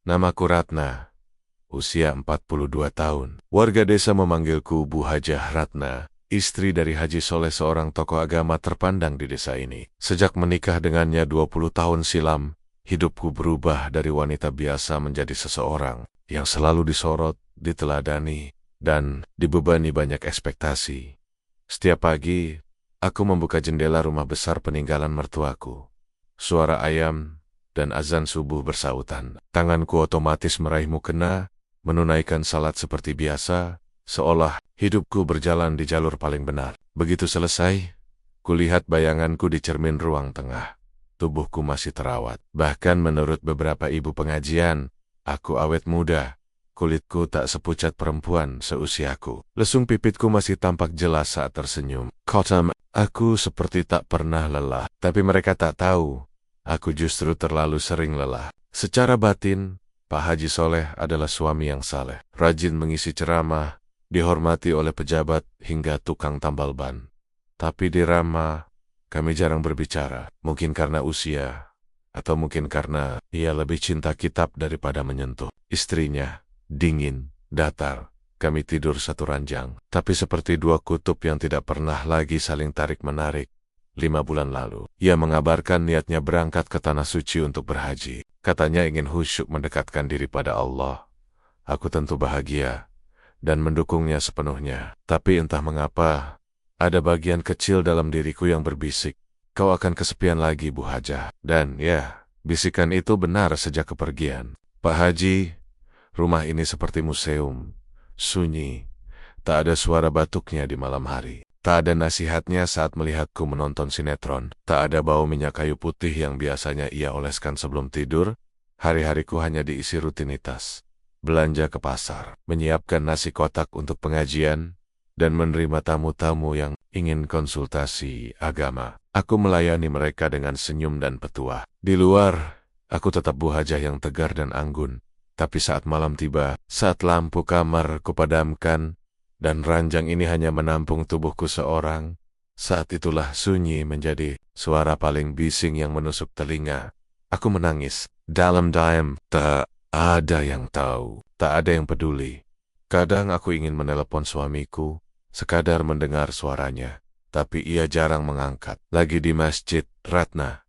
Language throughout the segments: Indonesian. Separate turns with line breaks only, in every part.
Namaku Ratna, usia 42 tahun. Warga desa memanggilku Bu Hajah Ratna, istri dari Haji Soleh, seorang tokoh agama terpandang di desa ini. Sejak menikah dengannya 20 tahun silam, hidupku berubah dari wanita biasa menjadi seseorang yang selalu disorot, diteladani, dan dibebani banyak ekspektasi. Setiap pagi, aku membuka jendela rumah besar peninggalan mertuaku. Suara ayam dan azan subuh bersautan. Tanganku otomatis meraih mukena, menunaikan salat seperti biasa, seolah hidupku berjalan di jalur paling benar. Begitu selesai, kulihat bayanganku di cermin ruang tengah. Tubuhku masih terawat. Bahkan menurut beberapa ibu pengajian, aku awet muda. Kulitku tak sepucat perempuan seusiaku. Lesung pipitku masih tampak jelas saat tersenyum. Kotam, aku seperti tak pernah lelah. Tapi mereka tak tahu, aku justru terlalu sering lelah. Secara batin, Pak Haji Soleh adalah suami yang saleh. Rajin mengisi ceramah, dihormati oleh pejabat hingga tukang tambal ban. Tapi di Rama, kami jarang berbicara. Mungkin karena usia, atau mungkin karena ia lebih cinta kitab daripada menyentuh. Istrinya dingin, datar. Kami tidur satu ranjang, tapi seperti dua kutub yang tidak pernah lagi saling tarik-menarik. 5 bulan lalu, ia mengabarkan niatnya berangkat ke Tanah Suci untuk berhaji. Katanya ingin khusyuk mendekatkan diri pada Allah. Aku tentu bahagia dan mendukungnya sepenuhnya. Tapi entah mengapa, ada bagian kecil dalam diriku yang berbisik, kau akan kesepian lagi, Bu Hajah. Dan ya, bisikan itu benar sejak kepergian. Pak Haji, rumah ini seperti museum, sunyi, tak ada suara batuknya di malam hari. Tak ada nasihatnya saat melihatku menonton sinetron. Tak ada bau minyak kayu putih yang biasanya ia oleskan sebelum tidur. Hari-hariku hanya diisi rutinitas. Belanja ke pasar, menyiapkan nasi kotak untuk pengajian, dan menerima tamu-tamu yang ingin konsultasi agama. Aku melayani mereka dengan senyum dan petuah. Di luar, aku tetap Bu Hajah yang tegar dan anggun. Tapi saat malam tiba, saat lampu kamar kupadamkan, dan ranjang ini hanya menampung tubuhku seorang, saat itulah sunyi menjadi suara paling bising yang menusuk telinga. Aku menangis. Dalam-dalam, tak ada yang tahu, tak ada yang peduli. Kadang aku ingin menelepon suamiku, sekadar mendengar suaranya, tapi ia jarang mengangkat. Lagi di masjid, Ratna.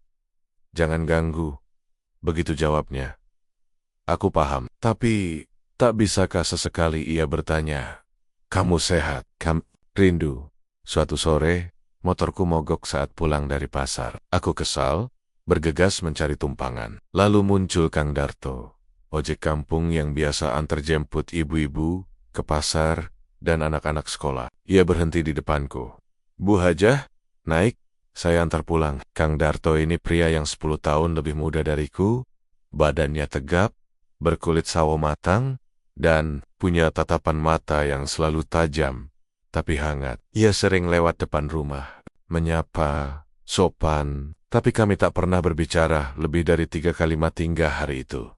Jangan ganggu. Begitu jawabnya. Aku paham, tapi tak bisakah sesekali ia bertanya, kamu sehat? Rindu. Suatu sore, motorku mogok saat pulang dari pasar. Aku kesal, bergegas mencari tumpangan. Lalu muncul Kang Darto, ojek kampung yang biasa antar jemput ibu-ibu ke pasar dan anak-anak sekolah. Ia berhenti di depanku. Bu Hajah, naik, saya antar pulang. Kang Darto ini pria yang 10 tahun lebih muda dariku, badannya tegap, berkulit sawo matang, dan punya tatapan mata yang selalu tajam, tapi hangat. Ia sering lewat depan rumah, menyapa, sopan, tapi kami tak pernah berbicara lebih dari 3 kalimat hingga hari itu.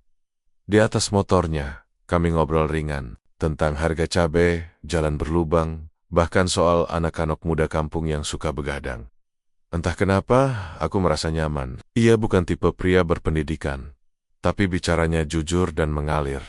Di atas motornya, kami ngobrol ringan tentang harga cabai, jalan berlubang, bahkan soal anak-anak muda kampung yang suka begadang. Entah kenapa, aku merasa nyaman. Ia bukan tipe pria berpendidikan, tapi bicaranya jujur dan mengalir.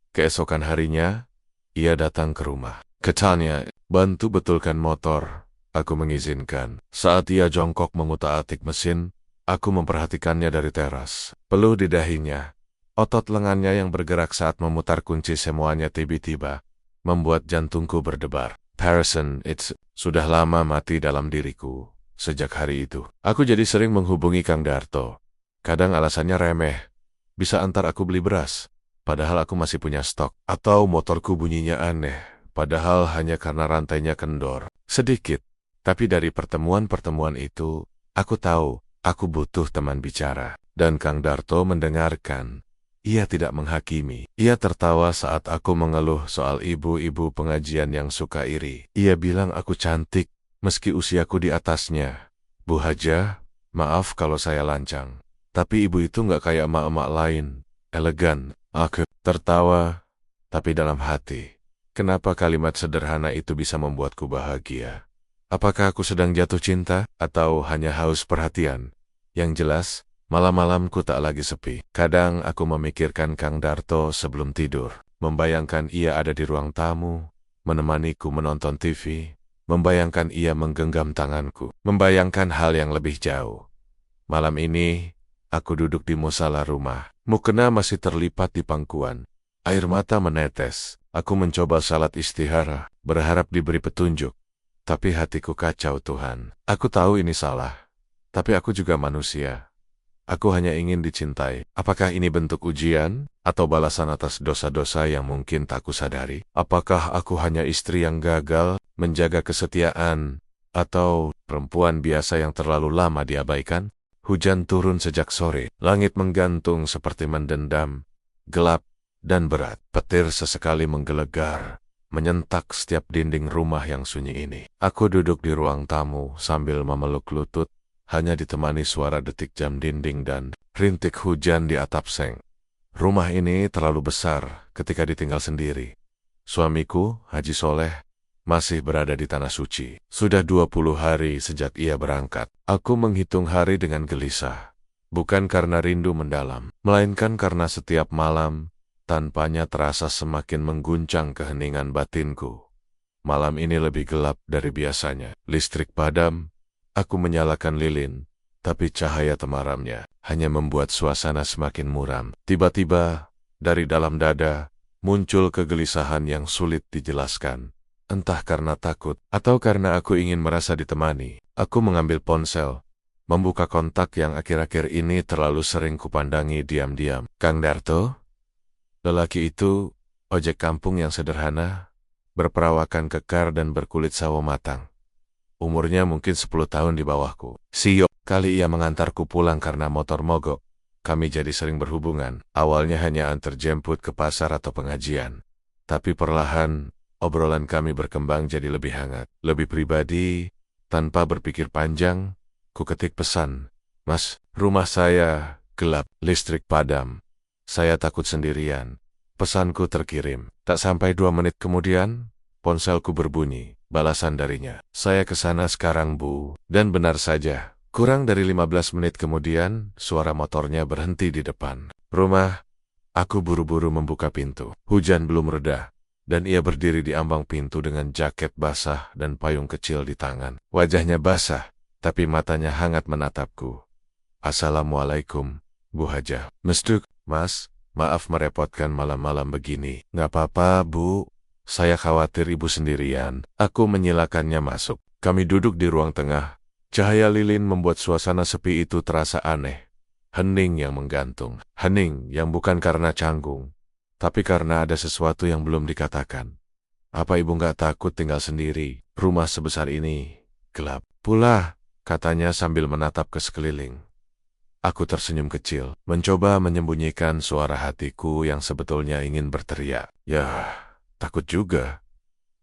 Keesokan harinya, ia datang ke rumah. Katanya, bantu betulkan motor. Aku mengizinkan. Saat ia jongkok mengutak-atik mesin, aku memperhatikannya dari teras. Peluh di dahinya, otot lengannya yang bergerak saat memutar kunci semuanya tiba-tiba membuat jantungku berdebar. Harrison, sudah lama mati dalam diriku. Sejak hari itu, aku jadi sering menghubungi Kang Darto. Kadang alasannya remeh, bisa antar aku beli beras, padahal aku masih punya stok. Atau motorku bunyinya aneh, padahal hanya karena rantainya kendor. Sedikit, tapi dari pertemuan-pertemuan itu, aku tahu aku butuh teman bicara. Dan Kang Darto mendengarkan. Ia tidak menghakimi. Ia tertawa saat aku mengeluh soal ibu-ibu pengajian yang suka iri. Ia bilang aku cantik, meski usiaku di atasnya. Bu Hajah, maaf kalau saya lancang. Tapi ibu itu nggak kayak emak-emak lain, elegan. Aku tertawa, tapi dalam hati, kenapa kalimat sederhana itu bisa membuatku bahagia? Apakah aku sedang jatuh cinta, atau hanya haus perhatian? Yang jelas, Malam-malamku tak lagi sepi. Kadang aku memikirkan Kang Darto sebelum tidur. Membayangkan ia ada di ruang tamu, menemaniku menonton TV. Membayangkan ia menggenggam tanganku. Membayangkan hal yang lebih jauh. Malam ini, aku duduk di musala rumah. Mukena masih terlipat di pangkuan. Air mata menetes. Aku mencoba salat istihara, berharap diberi petunjuk. Tapi hatiku kacau, Tuhan. Aku tahu ini salah. Tapi aku juga manusia. Aku hanya ingin dicintai. Apakah ini bentuk ujian? Atau balasan atas dosa-dosa yang mungkin tak kusadari? Apakah aku hanya istri yang gagal menjaga kesetiaan? Atau perempuan biasa yang terlalu lama diabaikan? Hujan turun sejak sore. Langit menggantung seperti mendendam. Gelap dan berat. Petir sesekali menggelegar, menyentak setiap dinding rumah yang sunyi ini. Aku duduk di ruang tamu sambil memeluk lutut, hanya ditemani suara detik jam dinding dan rintik hujan di atap seng. Rumah ini terlalu besar ketika ditinggal sendiri. Suamiku, Haji Soleh, masih berada di Tanah Suci. Sudah 20 hari sejak ia berangkat. Aku menghitung hari dengan gelisah. Bukan karena rindu mendalam, melainkan karena setiap malam, tanpanya terasa semakin mengguncang keheningan batinku. Malam ini lebih gelap dari biasanya. Listrik padam. Aku menyalakan lilin, tapi cahaya temaramnya hanya membuat suasana semakin muram. Tiba-tiba, dari dalam dada, muncul kegelisahan yang sulit dijelaskan. Entah karena takut, atau karena aku ingin merasa ditemani. Aku mengambil ponsel, membuka kontak yang akhir-akhir ini terlalu sering kupandangi diam-diam. Kang Darto? Lelaki itu, ojek kampung yang sederhana, berperawakan kekar dan berkulit sawo matang. Umurnya mungkin 10 tahun di bawahku. Siok, kali ia mengantarku pulang karena motor mogok. Kami jadi sering berhubungan. Awalnya hanya antar jemput ke pasar atau pengajian. Tapi perlahan, obrolan kami berkembang jadi lebih hangat, lebih pribadi. Tanpa berpikir panjang, ku ketik pesan. Mas, rumah saya gelap, listrik padam. Saya takut sendirian. Pesanku terkirim. Tak sampai 2 menit kemudian, ponselku berbunyi. Balasan darinya, saya ke sana sekarang, Bu. Dan benar saja, kurang dari 15 menit kemudian, suara motornya berhenti di depan rumah. Aku buru-buru membuka pintu. Hujan belum reda, dan ia berdiri di ambang pintu dengan jaket basah dan payung kecil di tangan. Wajahnya basah, tapi matanya hangat menatapku. Assalamualaikum, Bu Hajah. Mesduk, Mas, maaf merepotkan malam-malam begini. Nggak apa-apa, Bu. Saya khawatir Ibu sendirian. Aku menyilakannya masuk. Kami duduk di ruang tengah. Cahaya lilin membuat suasana sepi itu terasa aneh. Hening yang menggantung. Hening yang bukan karena canggung, tapi karena ada sesuatu yang belum dikatakan. Apa Ibu nggak takut tinggal sendiri? Rumah sebesar ini gelap pula, katanya sambil menatap ke sekeliling. Aku tersenyum kecil, mencoba menyembunyikan suara hatiku yang sebetulnya ingin berteriak. Takut juga.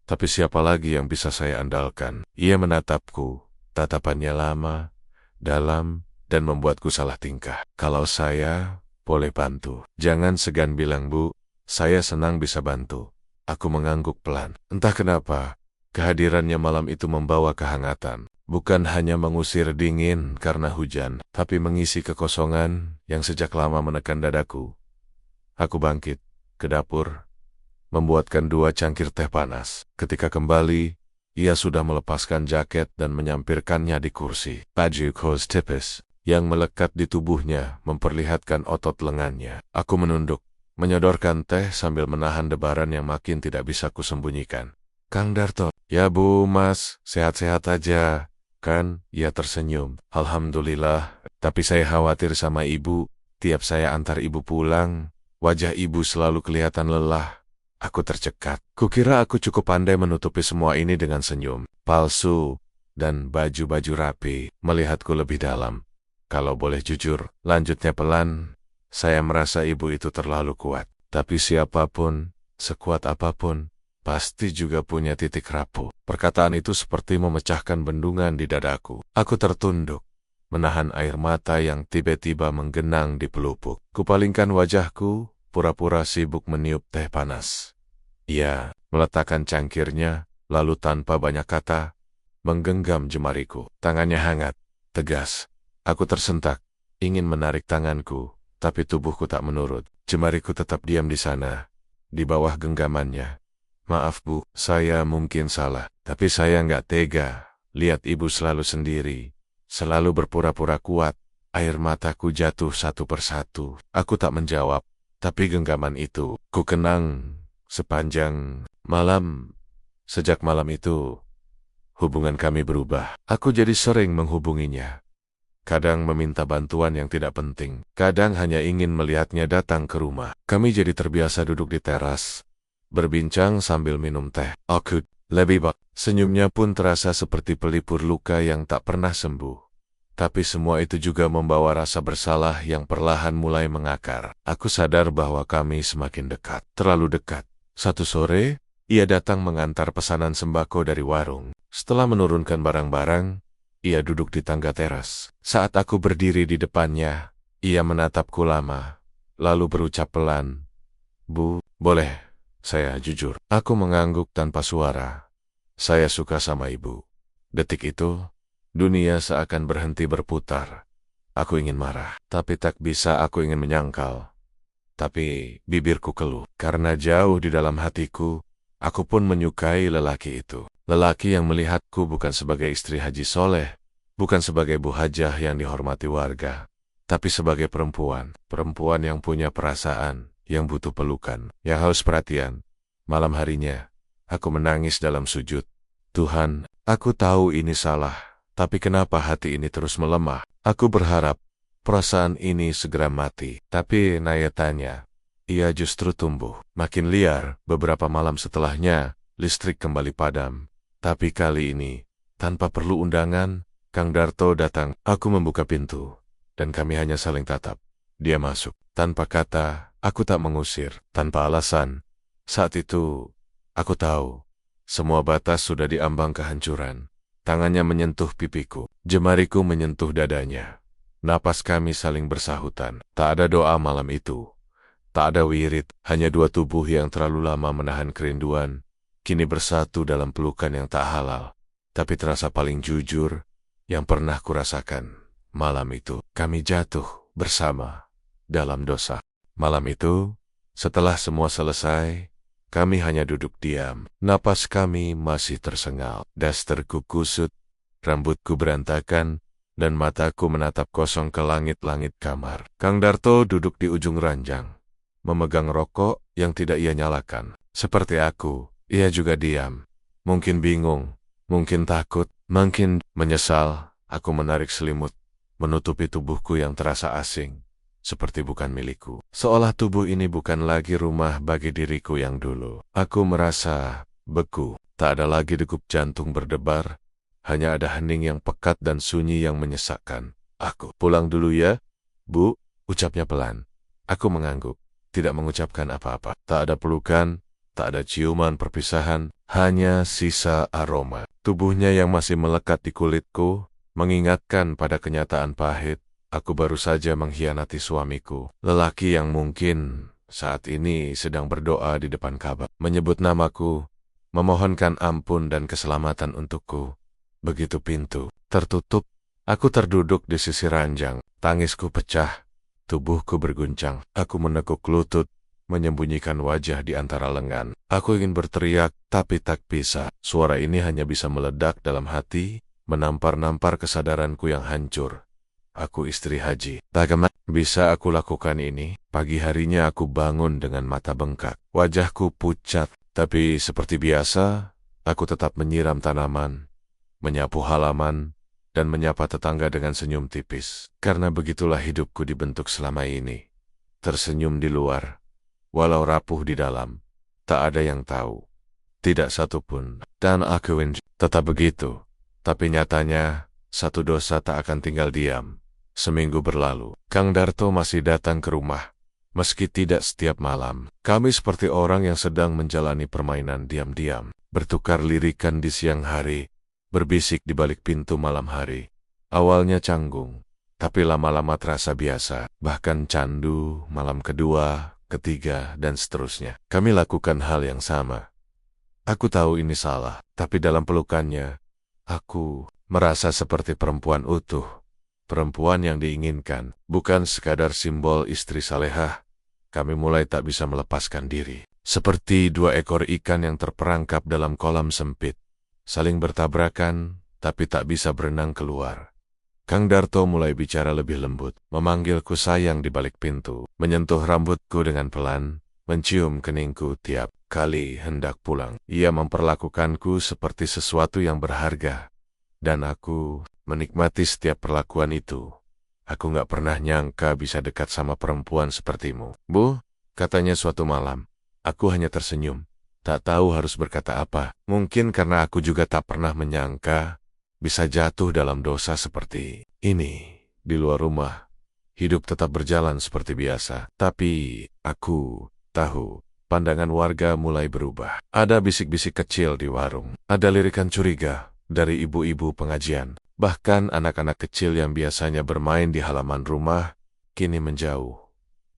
Tapi siapa lagi yang bisa saya andalkan? Ia menatapku, tatapannya lama, dalam, dan membuatku salah tingkah. Kalau saya boleh bantu, jangan segan bilang, Bu. Saya senang bisa bantu. Aku mengangguk pelan. Entah kenapa, kehadirannya malam itu membawa kehangatan. Bukan hanya mengusir dingin karena hujan, tapi mengisi kekosongan yang sejak lama menekan dadaku. Aku bangkit ke dapur, membuatkan 2 cangkir teh panas. Ketika kembali, ia sudah melepaskan jaket dan menyampirkannya di kursi. Baju kos tipis yang melekat di tubuhnya memperlihatkan otot lengannya. Aku menunduk, menyodorkan teh sambil menahan debaran yang makin tidak bisa kusembunyikan. Kang Darto. Ya Bu, Mas, sehat-sehat aja. Kan, ia tersenyum. Alhamdulillah, tapi saya khawatir sama Ibu. Tiap saya antar Ibu pulang, wajah Ibu selalu kelihatan lelah. Aku tercekat. Kukira aku cukup pandai menutupi semua ini dengan senyum palsu dan baju-baju rapi. Melihatku lebih dalam. Kalau boleh jujur, lanjutnya pelan, saya merasa Ibu itu terlalu kuat. Tapi siapapun, sekuat apapun, pasti juga punya titik rapuh. Perkataan itu seperti memecahkan bendungan di dadaku. Aku tertunduk, menahan air mata yang tiba-tiba menggenang di pelupuk. Kupalingkan wajahku, pura-pura sibuk meniup teh panas. Ia meletakkan cangkirnya, lalu tanpa banyak kata, menggenggam jemariku. Tangannya hangat, tegas. Aku tersentak. ingin menarik tanganku, tapi tubuhku tak menurut. Jemariku tetap diam di sana, di bawah genggamannya. Maaf Bu, saya mungkin salah, tapi saya nggak tega. Lihat ibu selalu sendiri, selalu berpura-pura kuat. Air mataku jatuh satu persatu. Aku tak menjawab, tapi genggaman itu ku kenang sepanjang malam. Sejak malam itu, hubungan kami berubah. Aku jadi sering menghubunginya. Kadang meminta bantuan yang tidak penting. Kadang hanya ingin melihatnya datang ke rumah. Kami jadi terbiasa duduk di teras, berbincang sambil minum teh. Aku lebih baik. Senyumnya pun terasa seperti pelipur luka yang tak pernah sembuh. Tapi semua itu juga membawa rasa bersalah yang perlahan mulai mengakar. Aku sadar bahwa kami semakin dekat. Terlalu dekat. Satu sore, ia datang mengantar pesanan sembako dari warung. Setelah menurunkan barang-barang, ia duduk di tangga teras. Saat aku berdiri di depannya, ia menatapku lama, lalu berucap pelan, "Bu, boleh saya jujur?" Aku mengangguk tanpa suara. Saya suka sama ibu. Detik itu, dunia seakan berhenti berputar. Aku ingin marah, tapi tak bisa. Aku ingin menyangkal, tapi bibirku keluh. Karena jauh di dalam hatiku, aku pun menyukai lelaki itu. Lelaki yang melihatku bukan sebagai istri Haji Soleh, bukan sebagai Bu Hajah yang dihormati warga, tapi sebagai perempuan. Perempuan yang punya perasaan, yang butuh pelukan, yang haus perhatian. Malam harinya, aku menangis dalam sujud. Tuhan, aku tahu ini salah, tapi kenapa hati ini terus melemah? Aku berharap perasaan ini segera mati. Tapi nyatanya, ia justru tumbuh. Makin liar. Beberapa malam setelahnya, listrik kembali padam. Tapi kali ini, tanpa perlu undangan, Kang Darto datang. Aku membuka pintu, dan kami hanya saling tatap. Dia masuk. Tanpa kata, aku tak mengusir. Tanpa alasan. Saat itu, aku tahu, semua batas sudah diambang kehancuran. Tangannya menyentuh pipiku. Jemariku menyentuh dadanya. Napas kami saling bersahutan. Tak ada doa malam itu. Tak ada wirid, hanya dua tubuh yang terlalu lama menahan kerinduan, kini bersatu dalam pelukan yang tak halal, tapi terasa paling jujur yang pernah kurasakan. Malam itu, kami jatuh bersama dalam dosa. Malam itu, setelah semua selesai, kami hanya duduk diam. Napas kami masih tersengal. Dasterku kusut, rambutku berantakan, dan mataku menatap kosong ke langit-langit kamar. Kang Darto duduk di ujung ranjang, memegang rokok yang tidak ia nyalakan. Seperti aku, ia juga diam. Mungkin bingung, mungkin takut, mungkin menyesal. Aku menarik selimut, menutupi tubuhku yang terasa asing, seperti bukan milikku. Seolah tubuh ini bukan lagi rumah bagi diriku yang dulu. Aku merasa beku, tak ada lagi degup jantung berdebar, hanya ada hening yang pekat dan sunyi yang menyesakkan. Aku pulang dulu ya, Bu, ucapnya pelan. Aku mengangguk, tidak mengucapkan apa-apa. Tak ada pelukan, tak ada ciuman perpisahan, hanya sisa aroma. Tubuhnya yang masih melekat di kulitku, mengingatkan pada kenyataan pahit. Aku baru saja mengkhianati suamiku, lelaki yang mungkin saat ini sedang berdoa di depan Ka'bah, menyebut namaku, memohonkan ampun dan keselamatan untukku. Begitu pintu tertutup, aku terduduk di sisi ranjang, tangisku pecah, tubuhku berguncang. Aku menekuk lutut, menyembunyikan wajah di antara lengan. Aku ingin berteriak, tapi tak bisa. Suara ini hanya bisa meledak dalam hati, menampar-nampar kesadaranku yang hancur. Aku istri Haji. Bagaimana bisa aku lakukan ini? Pagi harinya aku bangun dengan mata bengkak. Wajahku pucat, tapi seperti biasa, aku tetap menyiram tanaman, menyapu halaman, dan menyapa tetangga dengan senyum tipis. Karena begitulah hidupku dibentuk selama ini. Tersenyum di luar, walau rapuh di dalam. Tak ada yang tahu. Tidak satu pun. Dan aku tetap begitu. Tapi nyatanya, satu dosa tak akan tinggal diam. Seminggu berlalu, Kang Darto masih datang ke rumah. Meski tidak setiap malam, kami seperti orang yang sedang menjalani permainan diam-diam. Bertukar lirikan di siang hari, berbisik di balik pintu malam hari. Awalnya canggung, tapi lama-lama terasa biasa. Bahkan candu malam kedua, ketiga, dan seterusnya. Kami lakukan hal yang sama. Aku tahu ini salah, tapi dalam pelukannya, aku merasa seperti perempuan utuh. perempuan yang diinginkan, bukan sekadar simbol istri salehah. Kami mulai tak bisa melepaskan diri. Seperti dua ekor ikan yang terperangkap dalam kolam sempit. Saling bertabrakan, tapi tak bisa berenang keluar. Kang Darto mulai bicara lebih lembut, memanggilku sayang di balik pintu, menyentuh rambutku dengan pelan, mencium keningku tiap kali hendak pulang. Ia memperlakukanku seperti sesuatu yang berharga, dan aku menikmati setiap perlakuan itu. Aku gak pernah nyangka bisa dekat sama perempuan sepertimu. Bu, katanya suatu malam. Aku hanya tersenyum, tak tahu harus berkata apa. Mungkin karena aku juga tak pernah menyangka bisa jatuh dalam dosa seperti ini. Di luar rumah, hidup tetap berjalan seperti biasa. Tapi aku tahu, pandangan warga mulai berubah. Ada bisik-bisik kecil di warung. Ada lirikan curiga dari ibu-ibu pengajian. Bahkan anak-anak kecil yang biasanya bermain di halaman rumah, kini menjauh.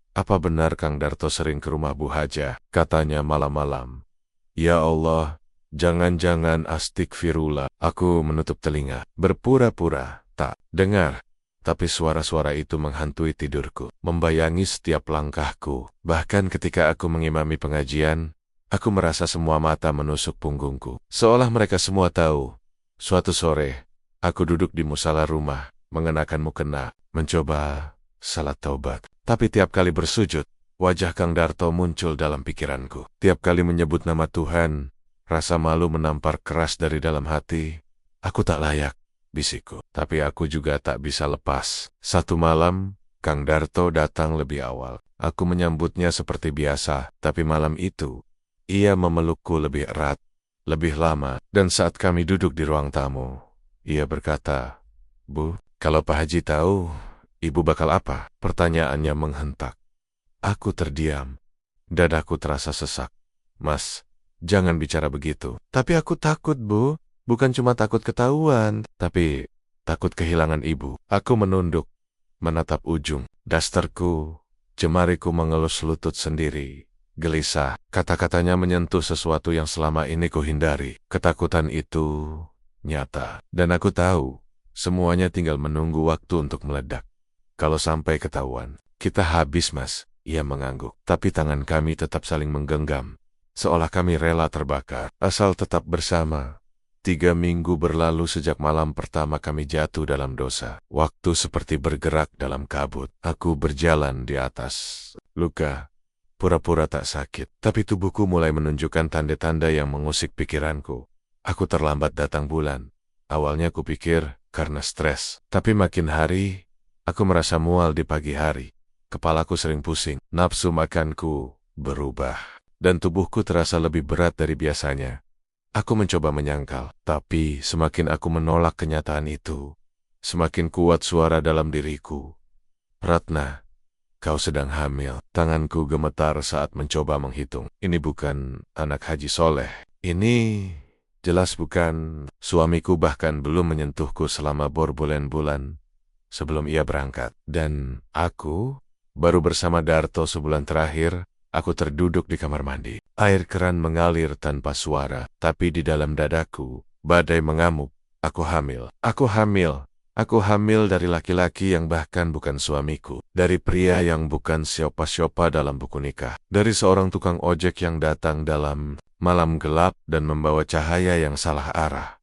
Apa benar Kang Darto sering ke rumah Bu Hajah? Katanya malam-malam. Ya Allah, jangan-jangan astikfirullah. Aku menutup telinga, berpura-pura tak dengar. Tapi suara-suara itu menghantui tidurku, membayangi setiap langkahku. Bahkan ketika aku mengimami pengajian, aku merasa semua mata menusuk punggungku. Seolah mereka semua tahu. Suatu sore, aku duduk di musala rumah, mengenakan mukena, mencoba salat taubat. Tapi tiap kali bersujud, wajah Kang Darto muncul dalam pikiranku. Tiap kali menyebut nama Tuhan, rasa malu menampar keras dari dalam hati. Aku tak layak, bisikku. Tapi aku juga tak bisa lepas. Satu malam, Kang Darto datang lebih awal. Aku menyambutnya seperti biasa, tapi malam itu, ia memelukku lebih erat, lebih lama. Dan saat kami duduk di ruang tamu, ia berkata, Bu, kalau Pak Haji tahu, Ibu bakal apa? Pertanyaannya menghentak. Aku terdiam. Dadaku terasa sesak. Mas, jangan bicara begitu. Tapi aku takut, Bu. Bukan cuma takut ketahuan, tapi takut kehilangan ibu. Aku menunduk, menatap ujung dasterku, jemariku mengelus lutut sendiri. Gelisah, kata-katanya menyentuh sesuatu yang selama ini kuhindari. Ketakutan itu nyata, dan aku tahu semuanya tinggal menunggu waktu untuk meledak. Kalau sampai ketahuan, kita habis, Mas. Ia mengangguk, tapi tangan kami tetap saling menggenggam, seolah kami rela terbakar, asal tetap bersama. 3 minggu berlalu sejak malam pertama kami jatuh dalam dosa. Waktu seperti bergerak dalam kabut. Aku berjalan di atas luka, pura-pura tak sakit. Tapi tubuhku mulai menunjukkan tanda-tanda yang mengusik pikiranku. Aku terlambat datang bulan. Awalnya kupikir karena stres, tapi makin hari, aku merasa mual di pagi hari. Kepalaku sering pusing, nafsu makanku berubah, dan tubuhku terasa lebih berat dari biasanya. Aku mencoba menyangkal, tapi semakin aku menolak kenyataan itu, semakin kuat suara dalam diriku. Ratna, kau sedang hamil. Tanganku gemetar saat mencoba menghitung. Ini bukan anak Haji Soleh. Ini jelas bukan. Suamiku bahkan belum menyentuhku selama berbulan-bulan sebelum ia berangkat. Dan aku baru bersama Darto sebulan terakhir. Aku terduduk di kamar mandi. Air keran mengalir tanpa suara, tapi di dalam dadaku, badai mengamuk. Aku hamil. Aku hamil. Aku hamil dari laki-laki yang bahkan bukan suamiku. Dari pria yang bukan siapa-siapa dalam buku nikah. Dari seorang tukang ojek yang datang dalam malam gelap dan membawa cahaya yang salah arah.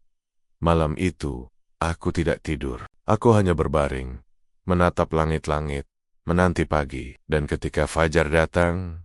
Malam itu, aku tidak tidur. Aku hanya berbaring, menatap langit-langit, menanti pagi. Dan ketika fajar datang,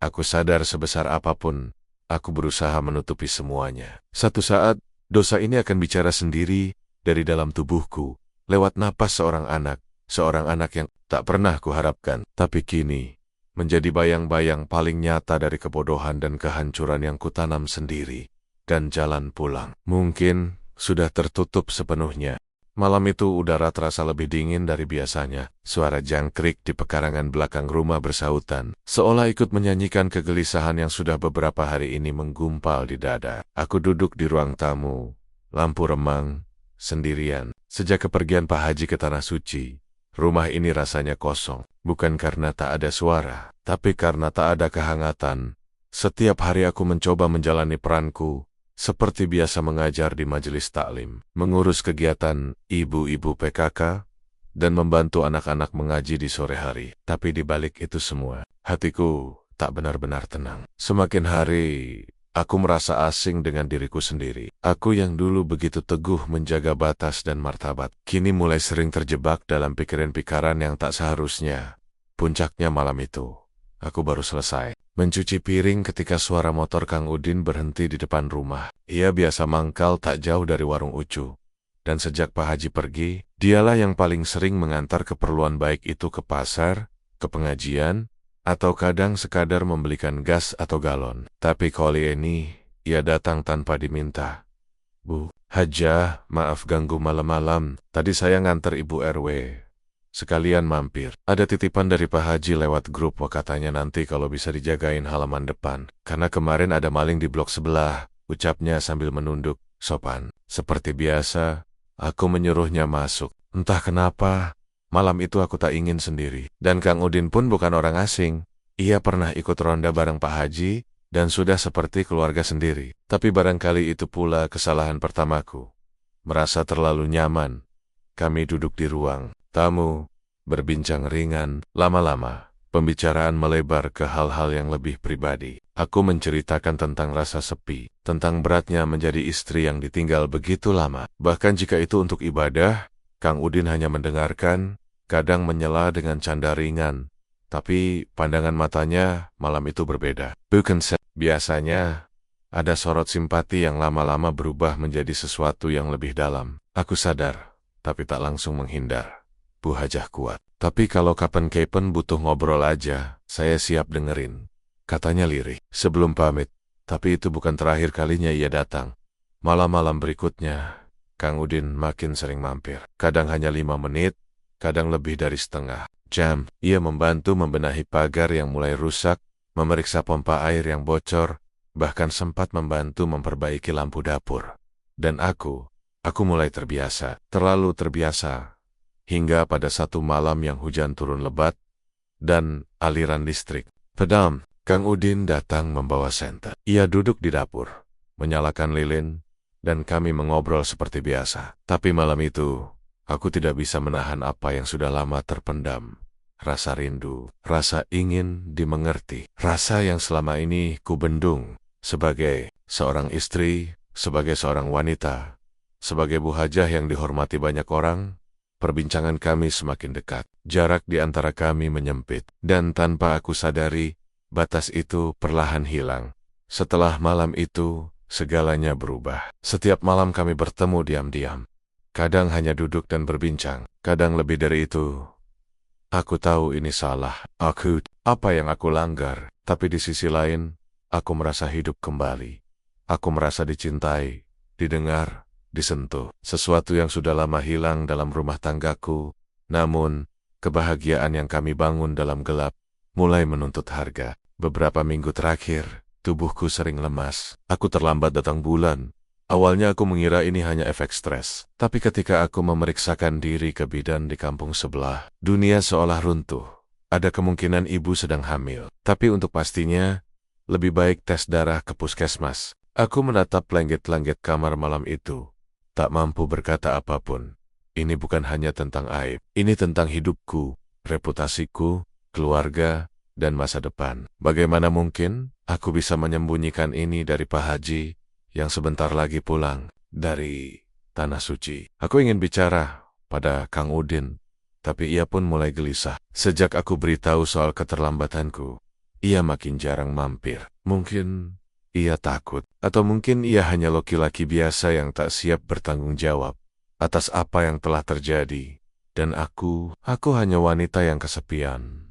aku sadar sebesar apapun, aku berusaha menutupi semuanya. Satu saat, dosa ini akan bicara sendiri dari dalam tubuhku, lewat napas seorang anak yang tak pernah kuharapkan. Tapi kini, menjadi bayang-bayang paling nyata dari kebodohan dan kehancuran yang kutanam sendiri. Dan jalan pulang, mungkin sudah tertutup sepenuhnya. Malam itu udara terasa lebih dingin dari biasanya. Suara jangkrik di pekarangan belakang rumah bersautan, seolah ikut menyanyikan kegelisahan yang sudah beberapa hari ini menggumpal di dada. Aku duduk di ruang tamu, lampu remang, sendirian. Sejak kepergian Pak Haji ke Tanah Suci, rumah ini rasanya kosong. Bukan karena tak ada suara, tapi karena tak ada kehangatan. Setiap hari aku mencoba menjalani peranku, seperti biasa mengajar di majelis taklim, mengurus kegiatan ibu-ibu PKK, dan membantu anak-anak mengaji di sore hari. Tapi di balik itu semua, hatiku tak benar-benar tenang. Semakin hari, aku merasa asing dengan diriku sendiri. Aku yang dulu begitu teguh menjaga batas dan martabat, kini mulai sering terjebak dalam pikiran-pikiran yang tak seharusnya. Puncaknya malam itu, aku baru selesai mencuci piring ketika suara motor Kang Udin berhenti di depan rumah. Ia biasa mangkal tak jauh dari warung Ucu. Dan sejak Pak Haji pergi, dialah yang paling sering mengantar keperluan baik itu ke pasar, ke pengajian, atau kadang sekadar membelikan gas atau galon. Tapi kali ini, ia datang tanpa diminta. Bu, Hajah, maaf ganggu malam-malam. Tadi saya nganter Ibu RW. Sekalian mampir. Ada titipan dari Pak Haji lewat grup, katanya nanti kalau bisa dijagain halaman depan. Karena kemarin ada maling di blok sebelah, ucapnya sambil menunduk, sopan. Seperti biasa, aku menyuruhnya masuk. Entah kenapa, malam itu aku tak ingin sendiri. Dan Kang Udin pun bukan orang asing. Ia pernah ikut ronda bareng Pak Haji, dan sudah seperti keluarga sendiri. Tapi barangkali itu pula kesalahan pertamaku. Merasa terlalu nyaman. Kami duduk di ruang tamu, berbincang ringan. Lama-lama, pembicaraan melebar ke hal-hal yang lebih pribadi. Aku menceritakan tentang rasa sepi, tentang beratnya menjadi istri yang ditinggal begitu lama. Bahkan jika itu untuk ibadah, Kang Udin hanya mendengarkan, kadang menyela dengan canda ringan. Tapi pandangan matanya malam itu berbeda. Bukan biasanya, ada sorot simpati yang lama-lama berubah menjadi sesuatu yang lebih dalam. Aku sadar, tapi tak langsung menghindar. Bu Hajah kuat. Tapi kalau kapan-kapan butuh ngobrol aja, saya siap dengerin. Katanya lirih. Sebelum pamit, tapi itu bukan terakhir kalinya ia datang. Malam-malam berikutnya, Kang Udin makin sering mampir. Kadang hanya 5 menit, kadang lebih dari setengah jam. Ia membantu membenahi pagar yang mulai rusak, memeriksa pompa air yang bocor, bahkan sempat membantu memperbaiki lampu dapur. Dan aku mulai terbiasa, terlalu terbiasa. Hingga pada satu malam yang hujan turun lebat, dan aliran listrik padam, Kang Udin datang membawa senter. Ia duduk di dapur, menyalakan lilin, dan kami mengobrol seperti biasa. Tapi malam itu, aku tidak bisa menahan apa yang sudah lama terpendam. Rasa rindu, rasa ingin dimengerti, rasa yang selama ini kubendung sebagai seorang istri, sebagai seorang wanita, sebagai Bu Hajah yang dihormati banyak orang. Perbincangan kami semakin dekat, jarak di antara kami menyempit, dan tanpa aku sadari, batas itu perlahan hilang. Setelah malam itu, segalanya berubah. Setiap malam kami bertemu diam-diam. Kadang hanya duduk dan berbincang, kadang lebih dari itu. Aku tahu ini salah, apa yang aku langgar, tapi di sisi lain, aku merasa hidup kembali. Aku merasa dicintai, didengar, disentuh. Sesuatu yang sudah lama hilang dalam rumah tanggaku. Namun, kebahagiaan yang kami bangun dalam gelap mulai menuntut harga. Beberapa minggu terakhir, tubuhku sering lemas. Aku terlambat datang bulan. Awalnya aku mengira ini hanya efek stres. Tapi ketika aku memeriksakan diri ke bidan di kampung sebelah, dunia seolah runtuh. Ada kemungkinan ibu sedang hamil. Tapi untuk pastinya, lebih baik tes darah ke puskesmas. Aku menatap langit-langit kamar malam itu. Tak mampu berkata apapun. Ini bukan hanya tentang aib. Ini tentang hidupku, reputasiku, keluarga, dan masa depan. Bagaimana mungkin aku bisa menyembunyikan ini dari Pak Haji yang sebentar lagi pulang dari Tanah Suci? Aku ingin bicara pada Kang Udin, tapi ia pun mulai gelisah. Sejak aku beritahu soal keterlambatanku, ia makin jarang mampir. Mungkin ia takut, atau mungkin ia hanya laki-laki biasa yang tak siap bertanggung jawab atas apa yang telah terjadi. Dan aku hanya wanita yang kesepian.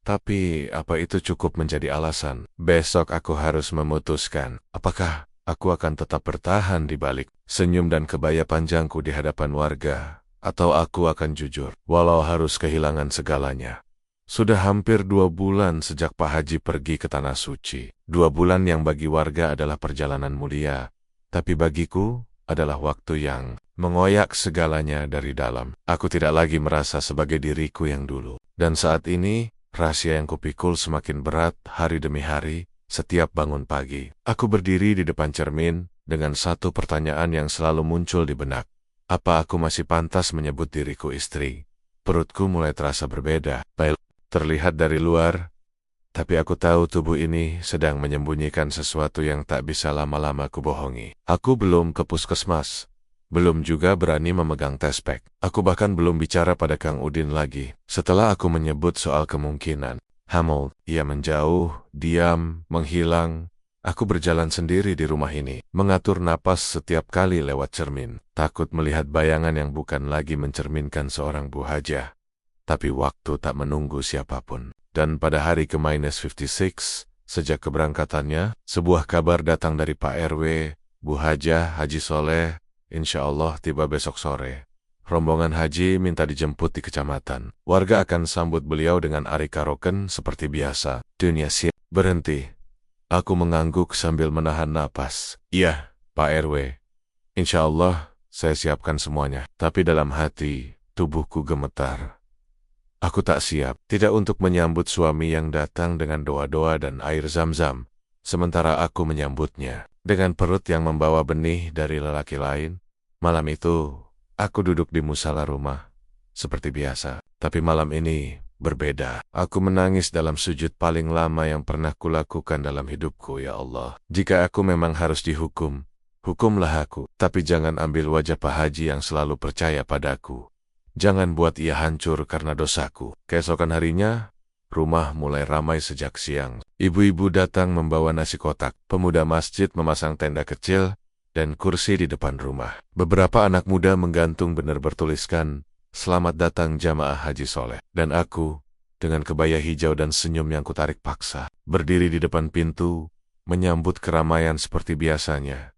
Tapi apa itu cukup menjadi alasan? Besok aku harus memutuskan, apakah aku akan tetap bertahan di balik senyum dan kebaya panjangku di hadapan warga, atau aku akan jujur, walau harus kehilangan segalanya. Sudah hampir 2 bulan sejak Pak Haji pergi ke Tanah Suci. 2 bulan yang bagi warga adalah perjalanan mulia, tapi bagiku adalah waktu yang mengoyak segalanya dari dalam. Aku tidak lagi merasa sebagai diriku yang dulu. Dan saat ini, rahasia yang kupikul semakin berat hari demi hari. Setiap bangun pagi, aku berdiri di depan cermin dengan satu pertanyaan yang selalu muncul di benak. Apa aku masih pantas menyebut diriku istri? Perutku mulai terasa berbeda. Terlihat dari luar, tapi aku tahu tubuh ini sedang menyembunyikan sesuatu yang tak bisa lama-lama kubohongi. Aku belum ke puskesmas. Belum juga berani memegang tespek. Aku bahkan belum bicara pada Kang Udin lagi. Setelah aku menyebut soal kemungkinan hamil, ia menjauh, diam, menghilang. Aku berjalan sendiri di rumah ini, mengatur napas setiap kali lewat cermin, takut melihat bayangan yang bukan lagi mencerminkan seorang Bu Hajah. Tapi waktu tak menunggu siapapun. Dan pada hari ke-56, sejak keberangkatannya, sebuah kabar datang dari Pak RW, Bu Hajah, Haji Soleh, insya Allah tiba besok sore. Rombongan haji minta dijemput di kecamatan. Warga akan sambut beliau dengan ari karoken seperti biasa. Dunia siap. Berhenti. Aku mengangguk sambil menahan napas. Iya, Pak RW. Insya Allah, saya siapkan semuanya. Tapi dalam hati, tubuhku gemetar. Aku tak siap, tidak untuk menyambut suami yang datang dengan doa-doa dan air zam-zam. Sementara aku menyambutnya dengan perut yang membawa benih dari lelaki lain. Malam itu, aku duduk di musala rumah, seperti biasa. Tapi malam ini berbeda. Aku menangis dalam sujud paling lama yang pernah kulakukan dalam hidupku, ya Allah. Jika aku memang harus dihukum, hukumlah aku. Tapi jangan ambil wajah Pak Haji yang selalu percaya padaku. Jangan buat ia hancur karena dosaku. Keesokan harinya, rumah mulai ramai sejak siang. Ibu-ibu datang membawa nasi kotak. Pemuda masjid memasang tenda kecil dan kursi di depan rumah. Beberapa anak muda menggantung banner bertuliskan, "Selamat datang jamaah Haji Soleh." Dan aku, dengan kebaya hijau dan senyum yang kutarik paksa, berdiri di depan pintu, menyambut keramaian seperti biasanya.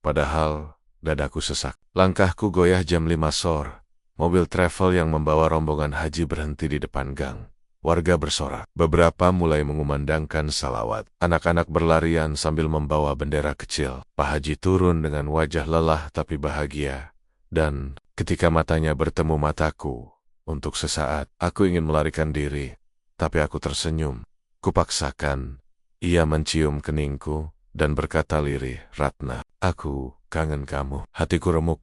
Padahal, dadaku sesak. Langkahku goyah jam 5 sore. Mobil travel yang membawa rombongan haji berhenti di depan gang. Warga bersorak. Beberapa mulai mengumandangkan salawat. Anak-anak berlarian sambil membawa bendera kecil. Pak Haji turun dengan wajah lelah tapi bahagia. Dan ketika matanya bertemu mataku, untuk sesaat aku ingin melarikan diri. Tapi aku tersenyum. Kupaksakan. Ia mencium keningku dan berkata lirih, "Ratna, aku kangen kamu." Hatiku remuk.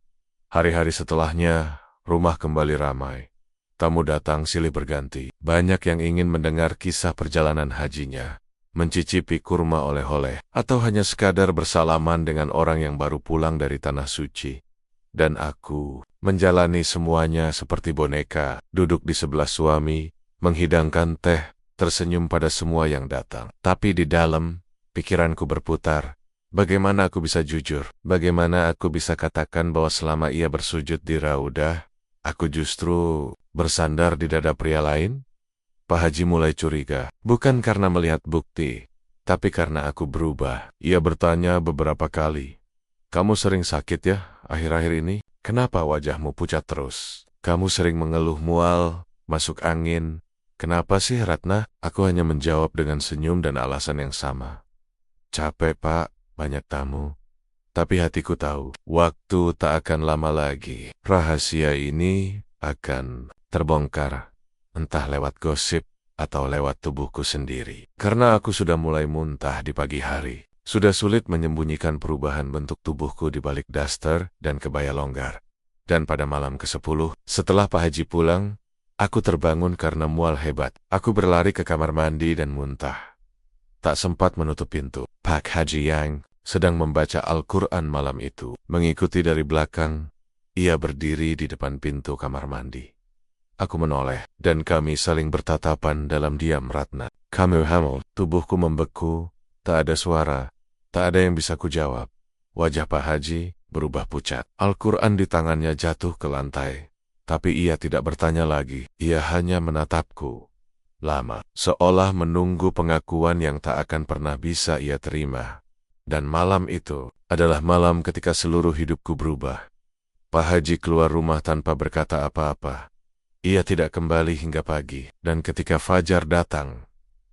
Hari-hari setelahnya, rumah kembali ramai. Tamu datang silih berganti. Banyak yang ingin mendengar kisah perjalanan hajinya, mencicipi kurma oleh-oleh, atau hanya sekadar bersalaman dengan orang yang baru pulang dari tanah suci. Dan aku menjalani semuanya seperti boneka, duduk di sebelah suami, menghidangkan teh, tersenyum pada semua yang datang. Tapi di dalam, pikiranku berputar. Bagaimana aku bisa jujur? Bagaimana aku bisa katakan bahwa selama ia bersujud di raudah, aku justru bersandar di dada pria lain? Pak Haji mulai curiga, bukan karena melihat bukti, tapi karena aku berubah. Ia bertanya beberapa kali, "Kamu sering sakit ya akhir-akhir ini? Kenapa wajahmu pucat terus? Kamu sering mengeluh mual, masuk angin. Kenapa sih, Ratna?" Aku hanya menjawab dengan senyum dan alasan yang sama. "Capek, Pak, banyak tamu." Tapi hatiku tahu, waktu tak akan lama lagi. Rahasia ini akan terbongkar, entah lewat gosip atau lewat tubuhku sendiri. Karena aku sudah mulai muntah di pagi hari. Sudah sulit menyembunyikan perubahan bentuk tubuhku di balik daster dan kebaya longgar. Dan pada malam ke-10, setelah Pak Haji pulang, aku terbangun karena mual hebat. Aku berlari ke kamar mandi dan muntah. Tak sempat menutup pintu. Pak Haji yang sedang membaca Al-Quran malam itu. Mengikuti dari belakang, ia berdiri di depan pintu kamar mandi. Aku menoleh, dan kami saling bertatapan dalam diam. "Ratna, kamu hamil?" Tubuhku membeku, tak ada suara, tak ada yang bisa kujawab. Wajah Pak Haji berubah pucat. Al-Quran di tangannya jatuh ke lantai. Tapi ia tidak bertanya lagi, ia hanya menatapku. Lama, seolah menunggu pengakuan yang tak akan pernah bisa ia terima. Dan malam itu adalah malam ketika seluruh hidupku berubah. Pak Haji keluar rumah tanpa berkata apa-apa. Ia tidak kembali hingga pagi, dan ketika fajar datang,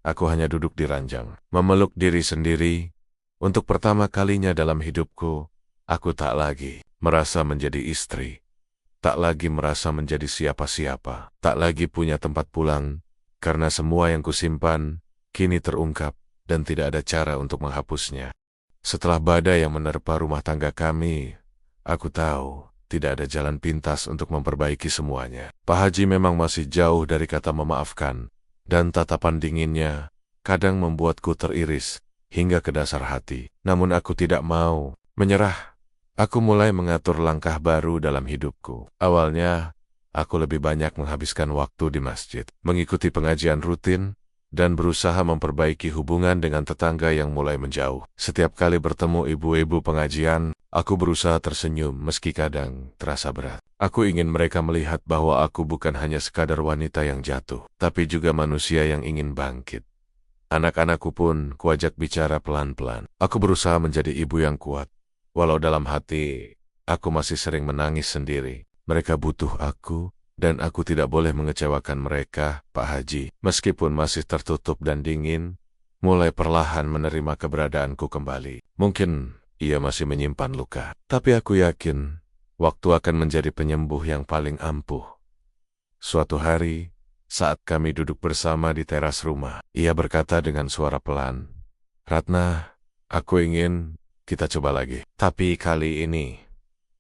aku hanya duduk di ranjang, memeluk diri sendiri. Untuk pertama kalinya dalam hidupku, aku tak lagi merasa menjadi istri, tak lagi merasa menjadi siapa-siapa, tak lagi punya tempat pulang, karena semua yang kusimpan kini terungkap dan tidak ada cara untuk menghapusnya. Setelah badai yang menerpa rumah tangga kami, aku tahu tidak ada jalan pintas untuk memperbaiki semuanya. Pak Haji memang masih jauh dari kata memaafkan, dan tatapan dinginnya kadang membuatku teriris hingga ke dasar hati. Namun aku tidak mau menyerah. Aku mulai mengatur langkah baru dalam hidupku. Awalnya, aku lebih banyak menghabiskan waktu di masjid, mengikuti pengajian rutin, dan berusaha memperbaiki hubungan dengan tetangga yang mulai menjauh. Setiap kali bertemu ibu-ibu pengajian, aku berusaha tersenyum meski kadang terasa berat. Aku ingin mereka melihat bahwa aku bukan hanya sekadar wanita yang jatuh, tapi juga manusia yang ingin bangkit. Anak-anakku pun kuajak bicara pelan-pelan. Aku berusaha menjadi ibu yang kuat. Walau dalam hati, aku masih sering menangis sendiri. Mereka butuh aku, dan aku tidak boleh mengecewakan mereka, Pak Haji. Meskipun masih tertutup dan dingin, mulai perlahan menerima keberadaanku kembali. Mungkin ia masih menyimpan luka, tapi aku yakin waktu akan menjadi penyembuh yang paling ampuh. Suatu hari, saat kami duduk bersama di teras rumah, ia berkata dengan suara pelan, "Ratna, aku ingin kita coba lagi. Tapi kali ini,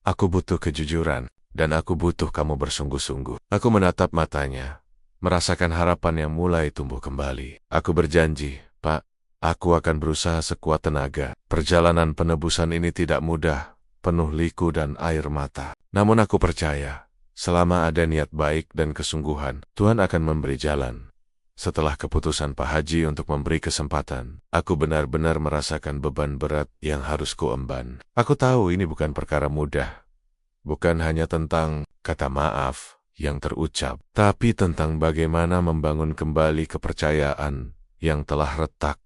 aku butuh kejujuran, dan aku butuh kamu bersungguh-sungguh." Aku menatap matanya, merasakan harapan yang mulai tumbuh kembali. Aku berjanji, "Pak, aku akan berusaha sekuat tenaga. Perjalanan penebusan ini tidak mudah, penuh liku dan air mata. Namun aku percaya, selama ada niat baik dan kesungguhan, Tuhan akan memberi jalan." Setelah keputusan Pak Haji untuk memberi kesempatan, aku benar-benar merasakan beban berat yang harus kuemban. Aku tahu ini bukan perkara mudah. Bukan hanya tentang kata maaf yang terucap, tapi tentang bagaimana membangun kembali kepercayaan yang telah retak.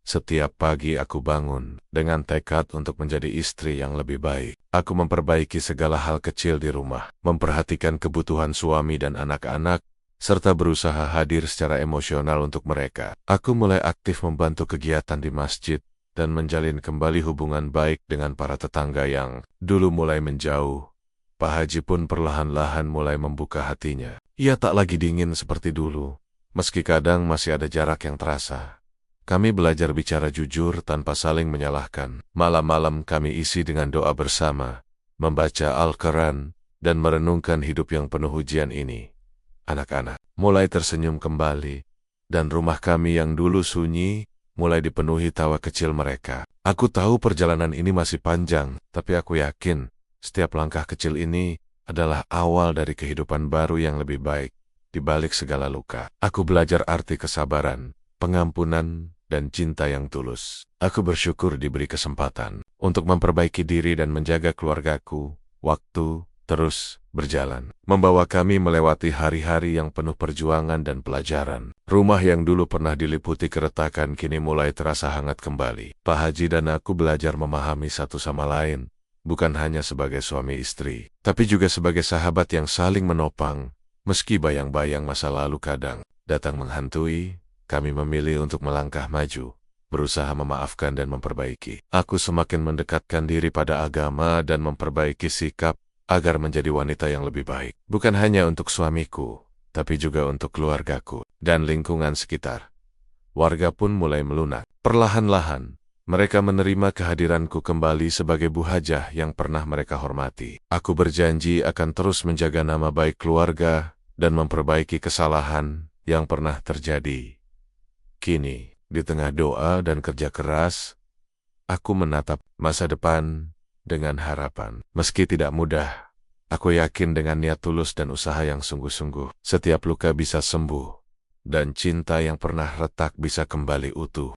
Setiap pagi aku bangun dengan tekad untuk menjadi istri yang lebih baik. Aku memperbaiki segala hal kecil di rumah, memperhatikan kebutuhan suami dan anak-anak, serta berusaha hadir secara emosional untuk mereka. Aku mulai aktif membantu kegiatan di masjid dan menjalin kembali hubungan baik dengan para tetangga yang dulu mulai menjauh. Pak Haji pun perlahan-lahan mulai membuka hatinya. Ia tak lagi dingin seperti dulu, meski kadang masih ada jarak yang terasa. Kami belajar bicara jujur tanpa saling menyalahkan. Malam-malam kami isi dengan doa bersama, membaca Al-Quran, dan merenungkan hidup yang penuh ujian ini. Anak-anak mulai tersenyum kembali, dan rumah kami yang dulu sunyi mulai dipenuhi tawa kecil mereka. Aku tahu perjalanan ini masih panjang, tapi aku yakin setiap langkah kecil ini adalah awal dari kehidupan baru yang lebih baik. Di balik segala luka, aku belajar arti kesabaran, pengampunan, dan cinta yang tulus. Aku bersyukur diberi kesempatan untuk memperbaiki diri dan menjaga keluargaku. Waktu terus berjalan, membawa kami melewati hari-hari yang penuh perjuangan dan pelajaran. Rumah yang dulu pernah diliputi keretakan kini mulai terasa hangat kembali. Pak Haji dan aku belajar memahami satu sama lain, bukan hanya sebagai suami istri, tapi juga sebagai sahabat yang saling menopang. Meski bayang-bayang masa lalu kadang datang menghantui, kami memilih untuk melangkah maju, berusaha memaafkan dan memperbaiki. Aku semakin mendekatkan diri pada agama dan memperbaiki sikap agar menjadi wanita yang lebih baik. Bukan hanya untuk suamiku, tapi juga untuk keluargaku dan lingkungan sekitar. Warga pun mulai melunak. Perlahan-lahan, mereka menerima kehadiranku kembali sebagai Bu Hajah yang pernah mereka hormati. Aku berjanji akan terus menjaga nama baik keluarga dan memperbaiki kesalahan yang pernah terjadi. Kini, di tengah doa dan kerja keras, aku menatap masa depan dengan harapan. Meski tidak mudah, aku yakin dengan niat tulus dan usaha yang sungguh-sungguh, setiap luka bisa sembuh, dan cinta yang pernah retak bisa kembali utuh.